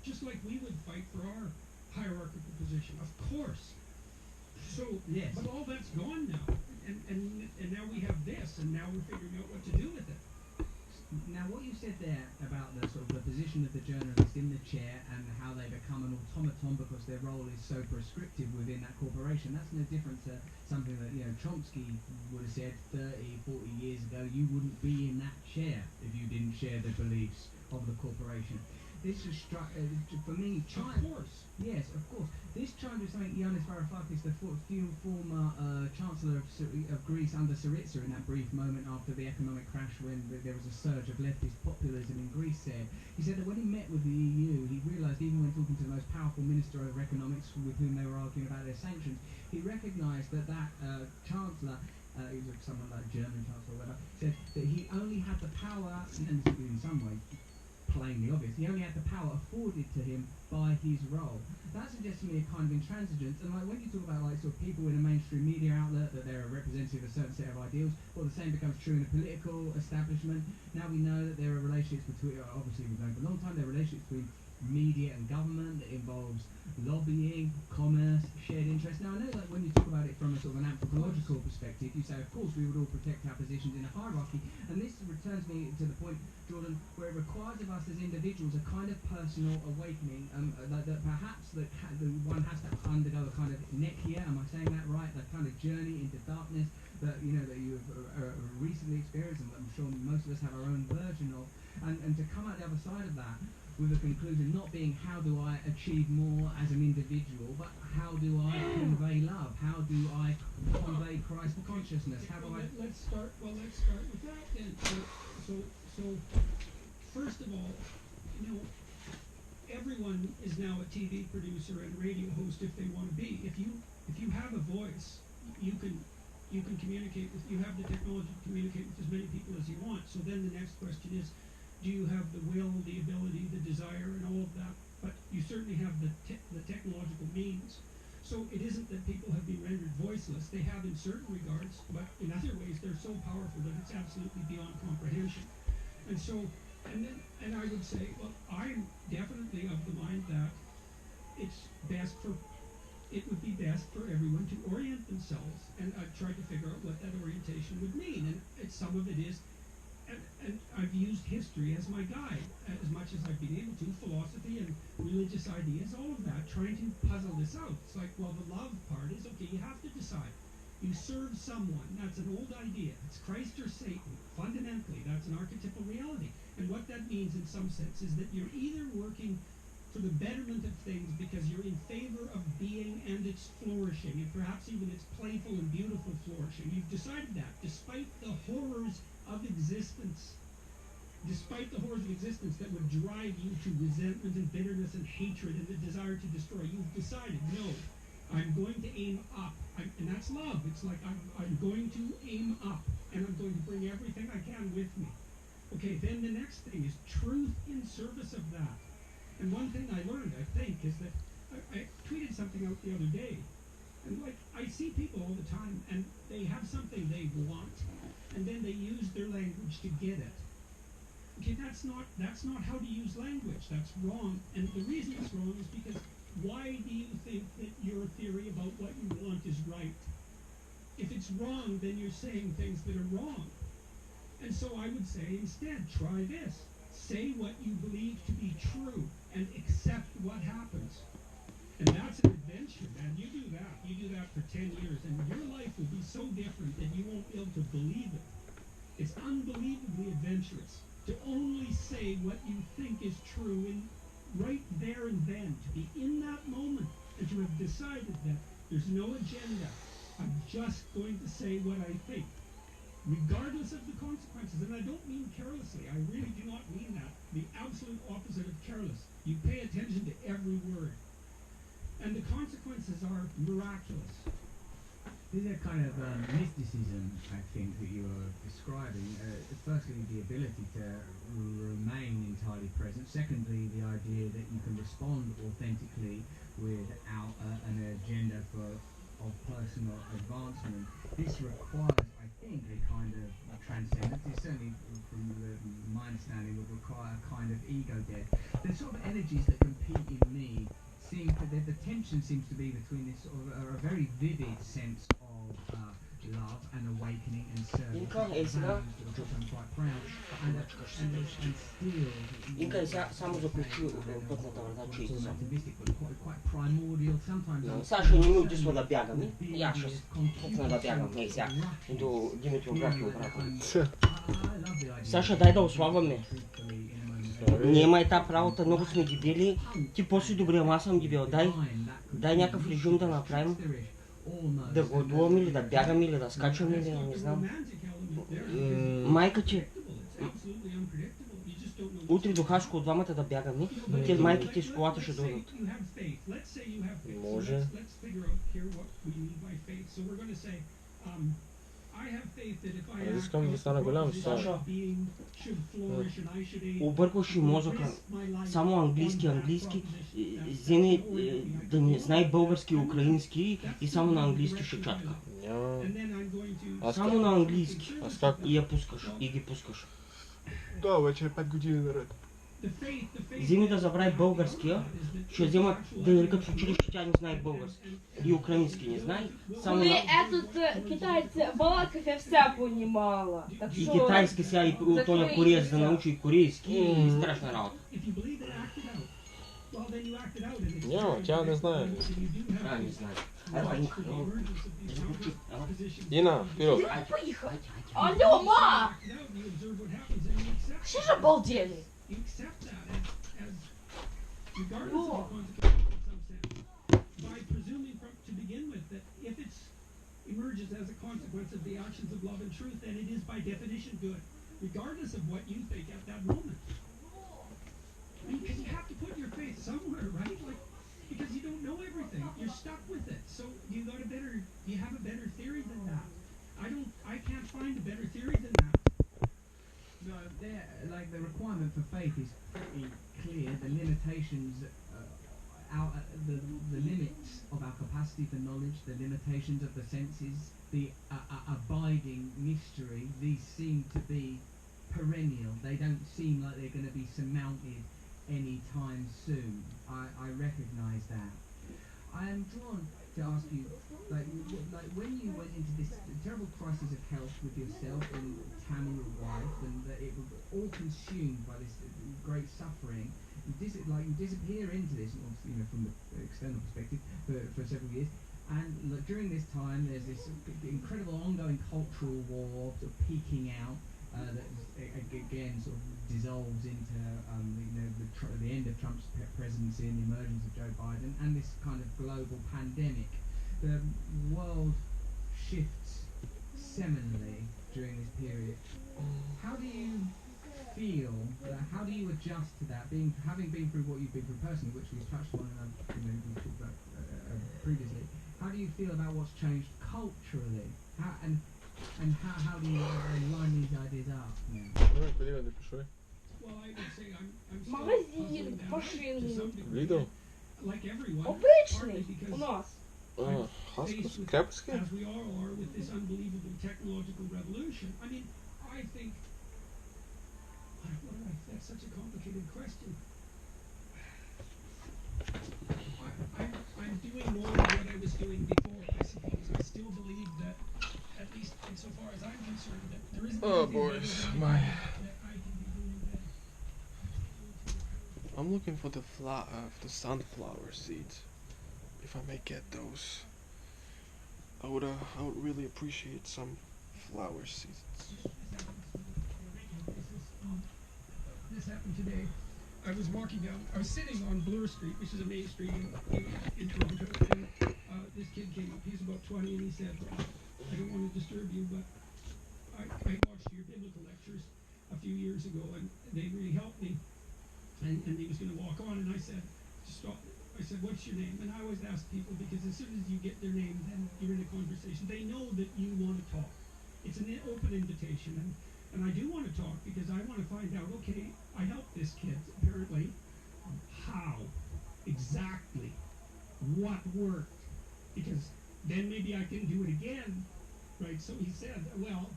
just like we would fight for our hierarchical position, of course. So, yes. but all that's gone now, and now we have this, and now we're figuring out what to do with it. Now, what you said there about the sort of the position of the journalist in the chair and how they become an automaton because their role is so prescriptive within that corporation, that's no different to something that, Chomsky would have said 30, 40 years ago. You wouldn't be in that chair if you didn't share the beliefs of the corporation. This is for me, Of course. Yes, of course. This chimed with something Yanis Varoufakis, the former Chancellor of Greece under Syriza, in that brief moment after the economic crash when there was a surge of leftist populism in Greece, said. He said that when he met with the EU, he realised, even when talking to the most powerful minister over economics with whom they were arguing about their sanctions, he recognised that Chancellor, he was someone like German Chancellor or whatever, said that he only had the power, and in some way plainly obvious, he only had the power afforded to him by his role. That suggests to me a kind of intransigence, and like when you talk about sort of people in a mainstream media outlet, that they're a representative of a certain set of ideals, well, the same becomes true in the political establishment. Now we know that there are relationships between, obviously we've known for a long time, there are relationships between media and government that involves lobbying, commerce, shared interests. Now I know that when you talk about it from a sort of an anthropological perspective, you say of course we would all protect our positions in a hierarchy, and this returns me to the point, Jordan, where it requires of us as individuals a kind of personal awakening, that perhaps one has to undergo a kind of nekia, am I saying that right, that kind of journey into darkness that that you have recently experienced, and I'm sure most of us have our own version of, and to come out the other side of that with a conclusion not being how do I achieve more as an individual, but how do I convey love? How do I convey Christ consciousness? How do I? Let's start with that then. So first of all, everyone is now a TV producer and a radio host if they want to be. If you have a voice, you can communicate with. You have the technology to communicate with as many people as you want. So then the next question is, do you have the will, the ability, the desire, and all of that? But you certainly have the technological means. So it isn't that people have been rendered voiceless. They have in certain regards, but in other ways they're so powerful that it's absolutely beyond comprehension. And so, and I would say, well, I'm definitely of the mind that it would be best for everyone to orient themselves. And I've tried to figure out what that orientation would mean. And some of it is, and I've used history as my guide as much as I've been able to, philosophy and religious ideas, all of that, trying to puzzle this out. It's like, well, the love part is, okay, you have to decide. You serve someone, that's an old idea. It's Christ or Satan. Fundamentally, that's an archetypal reality. And what that means in some sense is that you're either working for the betterment of things because you're in favor of being and its flourishing, and perhaps even its playful and beautiful flourishing. You've decided that, despite the horrors of existence, that would drive you to resentment and bitterness and hatred and the desire to destroy. You've decided, no, I'm going to aim up. And that's love. It's like I'm going to aim up, and I'm going to bring everything I can with me. Okay, then the next thing is truth in service of that. And one thing I learned, I think, is that I tweeted something out the other day, and I see people all the time, and they have something they want, and then they use their language to get it. Okay, that's not how to use language. That's wrong. And the reason it's wrong is because why do you think that your theory about what you want is right? If it's wrong, then you're saying things that are wrong. And so I would say instead, try this. Say what you believe to be true and accept what happens. And that's an adventure, man. You do that for 10 years, and your life will be so different that you won't be able to believe it. It's unbelievably adventurous to only say what you think is true and right there and then, to be in that moment and to have decided that there's no agenda. I'm just going to say what I think, regardless of the consequences. And I don't mean carelessly. I really do not mean that. The absolute opposite of careless. You pay attention to every word. And the consequences are miraculous. There's a kind of mysticism, I think, that you are describing. Firstly, the ability to remain entirely present. Secondly, the idea that you can respond authentically without an agenda of personal advancement. This requires, I think, a kind of transcendence. It certainly, from my understanding, would require a kind of ego death. There's sort of energies that can Pete in me seems that the tension seems to be between this sort of a very vivid sense of love and awakening and service, Inca, values esi that da? I'm quite proud, and still Inca samo zaključio upoznatao da čisto. relativistic, but quite primordial. Sometimes Sašo не мог дишла да бягам, я шо почна да бягам, не сега, до Димитров братio брата. Саша, дай да ослабваме. Немай та работа, много сме дебели, ти после добре, ама аз съм дебел, дай някакъв режим да направим, да го отловим или да бягам или да скачам или не знам. Майка ти, утре до Хашко от двамата да бягаме, те майките с колата ще дойдат. Може. Аз искам да стана голям, Саша, объркваш и мозъка, само английски, вземи да не знае български и украински и само на английски ще чатка. Няма. Само на английски. Аз как? И я пускаш, и ги пускаш. Да, вече е 5 години наред. Вземи да забрави българския, ще вземат да я рекат в училище, тя не знае български. И украински не знае, само на... Этот китайцы Балаков я вся понимала. Так И что... китайски сега, и тоня кореец да научи и корейски, и страшна работа. Няма, тя не знае. Не знае. Ела, Инка, Ина, вперед. Поехать. Алло, ма! Все же обалдели. Emerges as a consequence of the actions of love and truth, then it is by definition good, regardless of what you think at that moment. Because you have to put your faith somewhere, right? Like, because you don't know everything, you're stuck with it. So you have a better theory than that. I can't find a better theory than that. No, like the requirement for faith is pretty clear. The limitations, the limits of our capacity for knowledge, the limitations of the senses, the abiding mystery. These seem to be perennial. They don't seem like they're going to be surmounted anytime soon. I recognise that. I am drawn to ask you, like when you went into this terrible crisis of health with yourself and Tammy, your wife, and that it was all consumed by this great suffering. You disappear into this, obviously, from the external perspective, for several years. And during this time, there's this incredible ongoing cultural war sort of peaking out that again sort of dissolves into the end of Trump's presidency and the emergence of Joe Biden, and this kind of global pandemic. The world shifts seminally during this period. How do you feel? How do you adjust to that? Having been through what you've been through personally, which we've touched on and we talked about previously. How do you feel about what's changed culturally? How do you line these ideas up? Ну, куди вони пішли? Well, I would say I'm Магазин, машины. Лідл? like everyone, Обычный partly because у нас. А, Хаскус? Крепський? as we all are with this unbelievable technological revolution. I mean, I think, that's such a complicated question. I'm doing more of what I was doing before, I suppose. I still believe that, at least insofar as I'm concerned, that there isn't Oh, anything boys, better than my... that I can be doing that. I'm looking for the sunflower seeds. If I may get those, I would really appreciate some flower seeds. This happened today. I was walking down, I was sitting on Bloor Street, which is a main street in Toronto, and this kid came up, he's about 20, and he said, I don't want to disturb you, but I watched your biblical lectures a few years ago, and they really helped me, and he was going to walk on, and I said, stop. I said, what's your name? And I always ask people, because as soon as you get their name, then you're in a conversation. They know that you want to talk. It's an open invitation, and I do want to talk, because I want to find out, okay, I helped this kid, apparently. How? Exactly. What worked? Because then maybe I can do it again, right? So he said, well,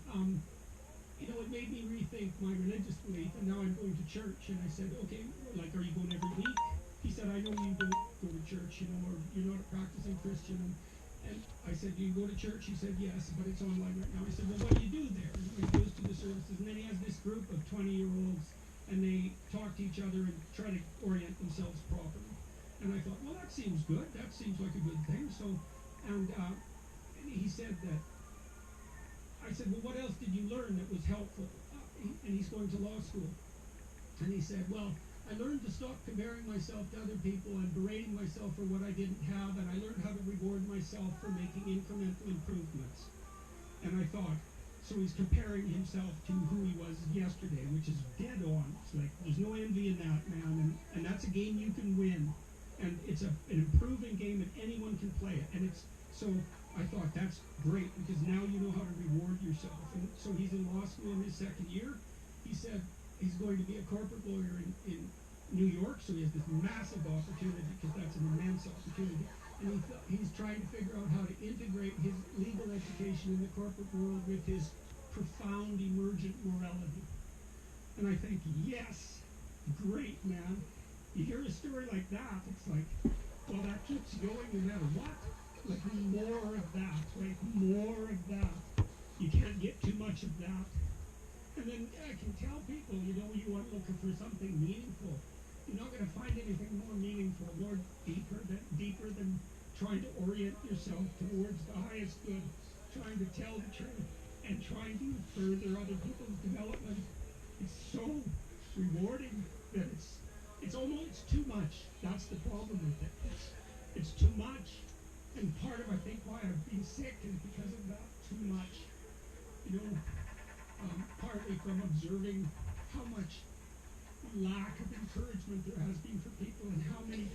it made me rethink my religious belief, and now I'm going to church. And I said, okay, like, are you going every week? He he said, I know you don't go to church, you know, or you're not a practicing Christian. And I said, do you go to church? He said, yes, but it's online right now. I said, well, what do you do there? And he goes to the services, and then he has this group of 20-year-olds, and they talk to each other and try to orient themselves properly. And I thought, well, that seems good. That seems like a good thing. So, and he said that, I said, well, what else did you learn that was helpful? And he's going to law school. And he said, well, I learned to stop comparing myself to other people and berating myself for what I didn't have, and I learned how to reward myself for making incremental improvements. And I thought, so he's comparing himself to who he was yesterday, which is dead on. It's like, there's no envy in that, man, and that's a game you can win. And it's an improving game, and anyone can play it. And so I thought, that's great, because now you know how to reward yourself. And so he's in law school in his second year. He said, he's going to be a corporate lawyer in New York, so he has this massive opportunity, because that's an immense opportunity. And he's trying to figure out how to integrate his legal education in the corporate world with his profound emergent morality. And I think, yes, great, man. You hear a story like that, it's like, well, that keeps going no matter what. Like, more of that, right? More of that. You can't get too much of that. And then I can tell people, you know, you are looking for something meaningful. You're not going to find anything more meaningful, more deeper than trying to orient yourself towards the highest good, trying to tell the truth, and trying to further other people's development. It's so rewarding that it's almost too much. That's the problem with it. It's too much. And part of, I think, why I've been sick is because of that too much. You know, partly from observing how much lack of encouragement there has been for people, and how many